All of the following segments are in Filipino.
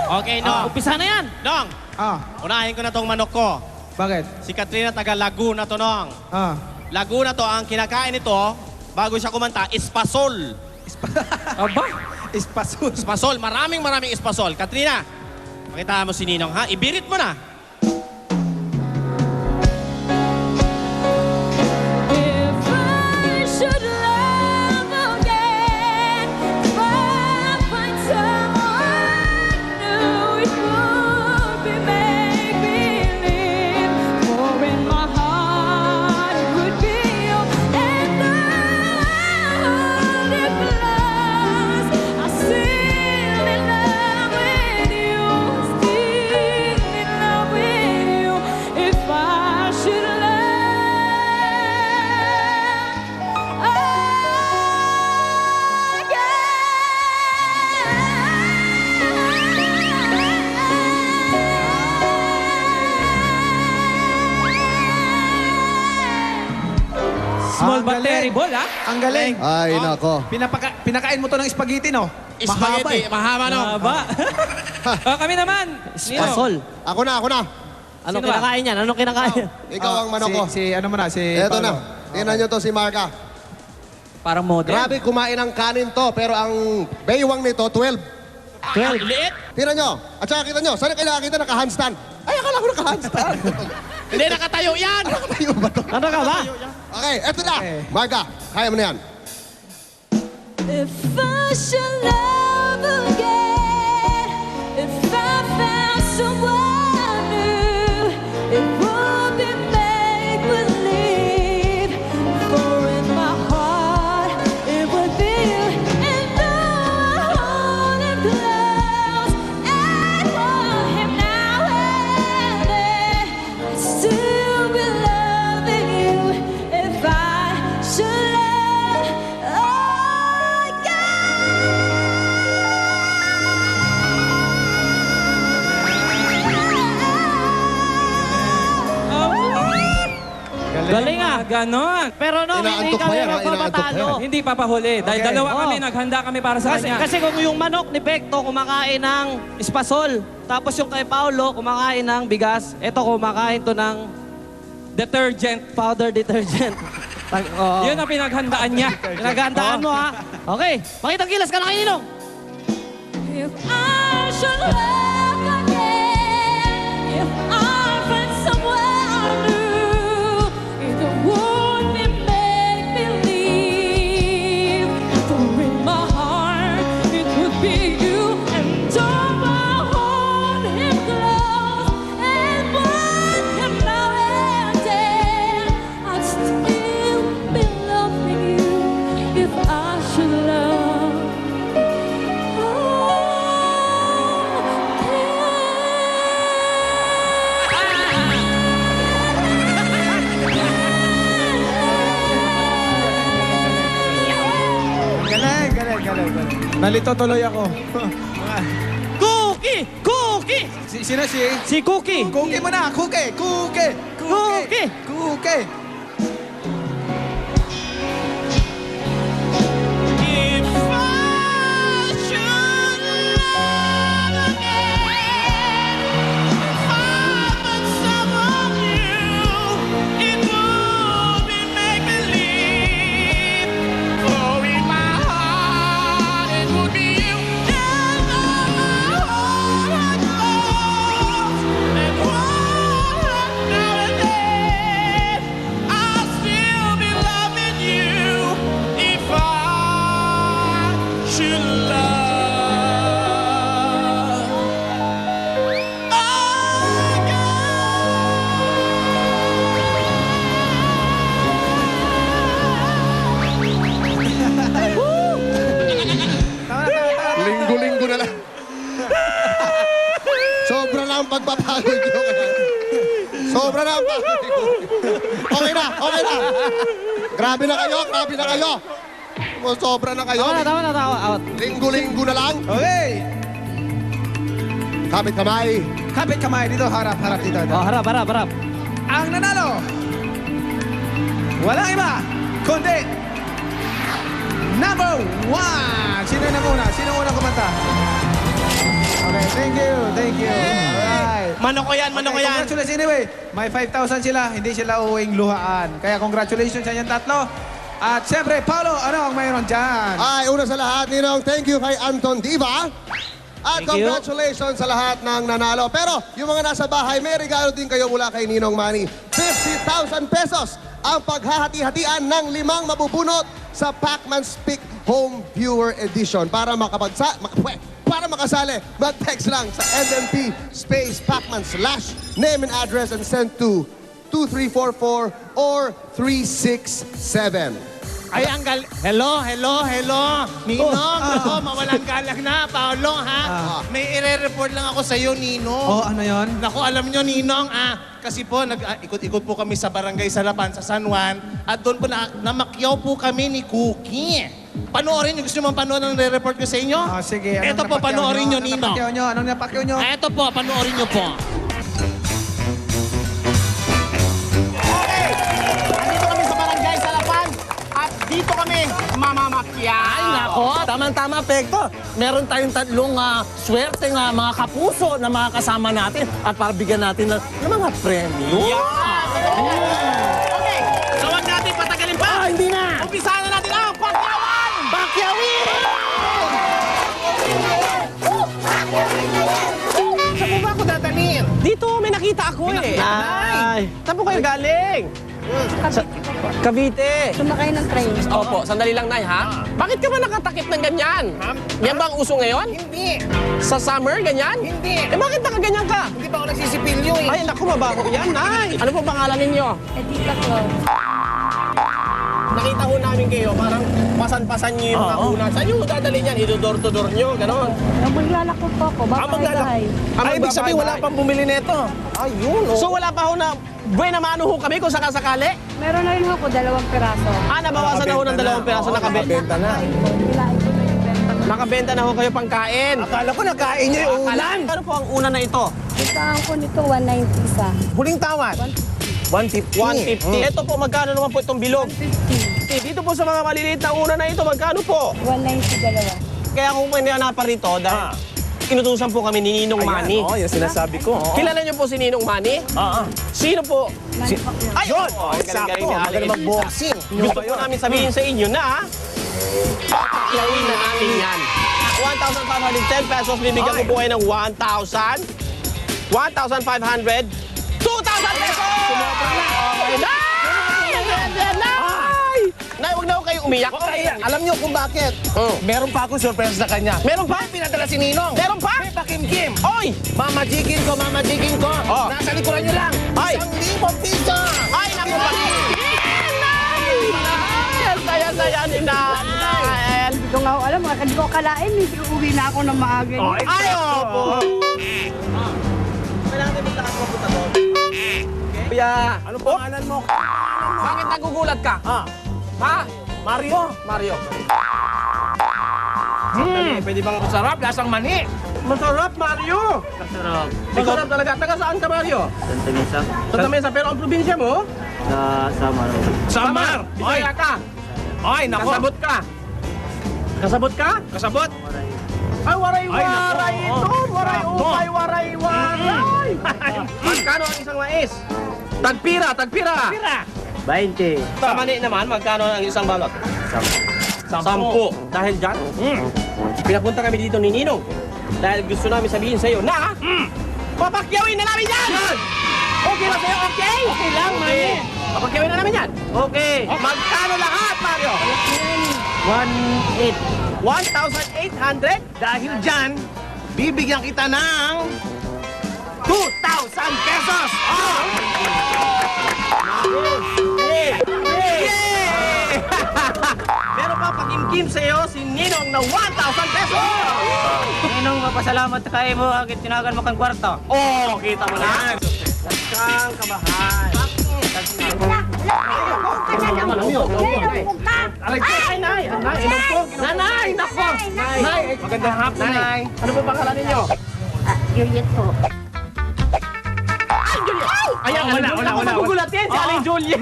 Okay, Nong. Umpisa na yan. Nong, unahin ko na tong manok ko. Bakit? Si Katrina taga Laguna to, Nong. Laguna to, ang kinakain nito, bago siya kumanta, espasol. Aba? Espasol. Espasol, maraming espasol. Katrina, pakita mo si Ninong, ha? Ibirit mo na. If I should love again, if I find someone new, it would be make-believe. For in my heart it would be you, and I hold it close. I'm still in love with you, still in love with you. If I should love Small Ang but galing. terrible, ha? Ang galing. Ay, nako. Pinakain mo to ng spaghetti, no? Spaghetti, mahaba, Nong. Aba. Kami naman. Espasol. Ako na. Anong Sino ba? kinakain yan? Anong kinakain? Ikaw ang manok ko. Si ano mo na, si Eto Paolo. na. Tingnan nyo to si Marga. Parang model. Grabe kumain ng kanin to, pero ang baywang nito, 12. 12. Liit. Tingnan nyo. At saka kita nyo, saan kailangan kita naka-handstand? Ay, akala ko naka-handstand. Hindi, nakatayo yan. Nakatayo ba to? Ano ka ba? Okay, eto na. Marga, kaya mo na yan. If I should love again, if I found someone new, it would be make-believe. For in my heart, it would be you, and though I hold it close and want him now and then, I'd still be loving you if I should love Galing ah. Ganon. Pero no, hindi Inaantok pa kami yan, inaantok pa magpapatalo. yan. Hindi papahuli. Dahil Okay. dalawa Oo. kami, naghanda kami para sa kanya. Kasi kung yung manok ni Pekto kumakain ng espasol, tapos yung kay Paolo kumakain ng bigas, eto kumakain to ng Detergent. powder detergent. Oo. Yun ang pinaghandaan niya. Pinaghandaan mo ha. Okay, pakitang gilas ka na kay Ninong. If I should love again, if I find somewhere new, it would be make-believe. For in my heart, it would be you, and though I hold him close and want him now and then, I'd still be loving you if I should love. Galing. Nalito tuloy ako. Cookie! Cookie! Sino si? Si Cookie! Cookie mo na! Cookie! Cookie! Cookie! If I should love again, if I found someone new, it would be make-believe. For in my heart, it would be you. And my heart close and one now and then, I'll still be loving you if I should love Linggo-linggo na lang. Sobra na ang pagpapagod nyo. Sobra na ang pagpapagod. Okay na. Grabe na kayo. Sobra na kayo. Tama na. Out. Linggo-linggo na lang. Okay! Kapit kamay. Kapit kamay dito. Harap dito. Oh, harap. Ang nanalo, walang iba, kundi number 1. Sino na muna? Sino unang kumanta? Okay, thank you. Thank you. Alright. Mano ko yan, mano ko yan. Congratulations anyway. May 5,000 sila, hindi sila uuwing luhaan. Kaya congratulations sa inyong tatlo. At siyempre, Paolo, ano ang mayroon dyan? Ay, una sa lahat, Ninong, thank you kay Anton Diva. At Thank you. congratulations sa lahat ng nanalo. Pero yung mga nasa bahay, may regalo din kayo mula kay Ninong Manny. 50,000 pesos ang paghahati-hatian ng 5 mabubunot sa Pacman's Pick Home Viewer Edition. Para makasali, mag-text lang sa NMP space Pacman/name and address and send to 2344 or 367. Ay, ang Hello. Ninong, ako, mawalang galang na, Paolo, ha? May ire-report lang ako sa'yo, Ninong. Oh, ano yon? Naku, alam nyo, Ninong, kasi po, ikot-ikot po kami sa barangay Salapan sa San Juan at doon po namakyaw po kami ni Cookie. Panoorin nyo, gusto nyo panoorin ang re-report ko sa inyo? Sige. Ito po, panoorin nyo, Ninong. Anong napakyaw nyo? Ito po, panoorin nyo po. Nandito kami sa barangay Salapan at dito kami mamamakyaw. Ay, nako. Tama-tama, Pekto. Meron tayong tatlong swerte nga mga kapuso na mga kasama natin at para bigyan natin ng mga premyo. Okay, so wag natin patagalin pa. Hindi na. Umpisahan na natin ang pagkawan! Pakyawin! Saan po ba ako dadalhin? Dito, may nakita ako eh. Ay, saan po kayo galing? Cavite. Sumakay ng train. Opo, sandali lang, Nay, ha? Bakit ka ba nakatakip ng ganyan? Yan ba ang uso ngayon? Hindi. Sa summer, ganyan? Hindi. Eh, bakit nakaganyan ka? Hindi pa ako nagsisipilyo eh. Ay, naku, mabaho yan, Nay. Ano po pangalan ninyo? Edita Claus. Nakita ho namin kayo, parang pasan-pasan niyo yung mga unan. Saan yung dadali niyan? Idodor-to-door niyo, gano'n. Maglalako po ako. Babahay-bahay. Ay, ibig sabihin, wala pang bumili nito. Ayun, oh. So, wala pa ho na buena mano ho kami kung sakasakali? Meron na rin ako 2 piraso. Nabawasan na ho ng 2 piraso, nakabenta na. Nilain ko na yung benta. Nakabenta na ho kayo pangkain. Akala ko nakain niyo yung ulan. Ano po ang una na ito? Itahan ko nito 190 isa. Huling tawad. 150. 150. Ito po, magkano naman po itong bilog? 50. Dito po sa mga maliliit na una na ito, magkano po? 190 dalawa. Kaya kung pwede hanapan rito, dahil inutusan po kami ni Ninong Manny. Oo, yung sinasabi ko. Kilala niyo po si Ninong Manny? Sino po? Ayun! Galing-galing ni Magaling Ali. mag-boxing. Gusto po namin sabihin sa inyo na papakyawin na namin yan. 1,510 pesos, bibigyan ko po kayo ng 1,000, 1,500, 2,000 pesos! Sumobra na! Nay! Nay, huwag na ho kayo umiyak. Alam niyo kung bakit? Meron pa akong surprise na kanya. Meron pa? Pinadala si Ninong. Meron pa? May pakimkim. Oy! Mamajigin ko. Nasa likuran niyo lang. Ay! 1,000 piso. Ay, naku pa! Nay! Ang saya-saya ni Nay! Hindi ko nga ako alam, hindi ko akalain, hindi uuwi na ako ng maaga. Ay, opo! Kuya, Ano pangalan mo? bakit nagugulat ka? Ha? Mario. Mario. Pwede bang masarap? Lasang mani. Masarap, Mario! Masarap talaga. Taga saan ka, Mario? Santa Mesa. Santa Mesa, pero ang probinsya mo? Sa Samar. Samar. Bisaya ka. Ay, nako. Kasabot ka. Kasabot ka? Kasabot. Ay, waray-waray Ay, ito! nako. Waray-upay, waray-waray! Magkano ang isang mais? Tagpira, tagpira! 20. Sa mani naman, magkano ang isang balot? 10. Dahil dyan, pinapunta kami dito ni Ninong. Dahil gusto namin sabihin sa'yo na, papakyawin na namin yan! Okay na sa'yo, okay? Okay lang, Mani. Papakyawin na namin yan. Okay. Magkano lahat, Mario? 1,800? Dahil dyan, bibigyan kita ng 2,000 pesos! Meron pa pag-imkim sa'yo si Ninong na 1,000 pesos! Ninong, mapasalamat kayo mo. Agit tinagan mo kang kwarto. Oh, kita mo na. Kang kamahal. Ay, Nay! Nay, inom po. Nanay, nako! Nay, magandang hapon, Nay. Ano po pangalan ninyo? Juliet po. Ay, Juliet! Ayan, wala. Magugulatin si Aling Juliet.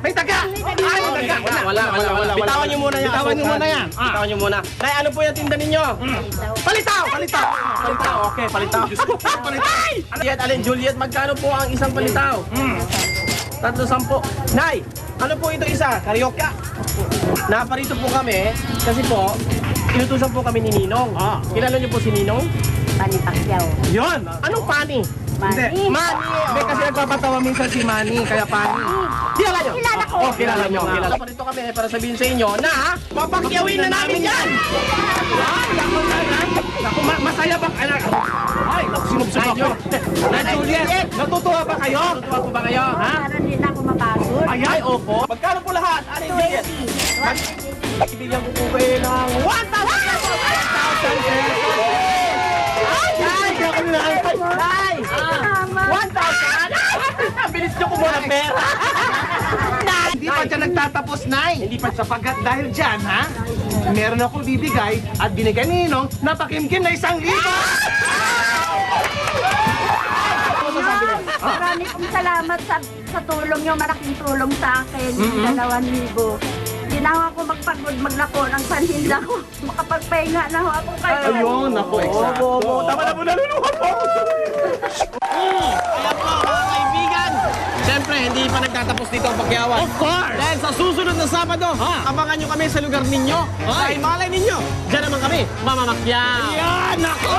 May taga! Ay, may taga! Wala. Bitawan niyo muna yan. Bitawan niyo muna yan. Bitawan niyo muna. Nay, ano po yung tinda ninyo? Palitaw! Okay, palitaw. Diyos ko, palitaw! Juliet, Aling Juliet, magkano po ang isang palitaw? 310. Nay, ano po ito isa? Karaoke? Naparito po kami kasi po, inutusan po kami ni Ninong. Kilala niyo po si Ninong? Pani Pacquiao. Yon! Anong pani? Mani. Mani! Hindi kasi nagpapatawa minsan si Manny, kaya pani. Kilala nyo? Kilala ko. Oh, kilala nyo. Parito kami para sabihin sa inyo na papakyawin na namin yan! Naku, masaya ba? Ay, naku, sinubsub ako. Nay Juliet, Natutuwa ba kayo? natutuwa po ba kayo? Ha? Para hindi na ako mapagod. Ay, opo. Magkano po lahat? Aling Juliet? Bibigyan ko po kayo ng 1,000 pesos! 1,000 pesos! Ay, Nay! 1,000! Bilis nyo kumuha ng pera! Hindi pa dyan nagtatapos, Nay. Hindi pa sapagkat dahil dyan, ha? Meron ako bibigay at binigay ni Ninong na pakimkim na 1,000. Marami kong salamat sa tulong nyo. Malaking tulong sa akin. 2,000. Hindi na ako magpagod maglako ng paninda ko. Makapagpahinga na ako kayo. Ayun, naku, eksakto. Tama na po, naluluha po! Ayan po, mga kaibigan. Siyempre, hindi pa nagtatapos dito ang pakyawan. Of course! Dahil sa susunod na Sabado, abangan nyo kami sa lugar ninyo. Dahil malay ninyo, dyan naman kami, mamamakyan. Yan, naku!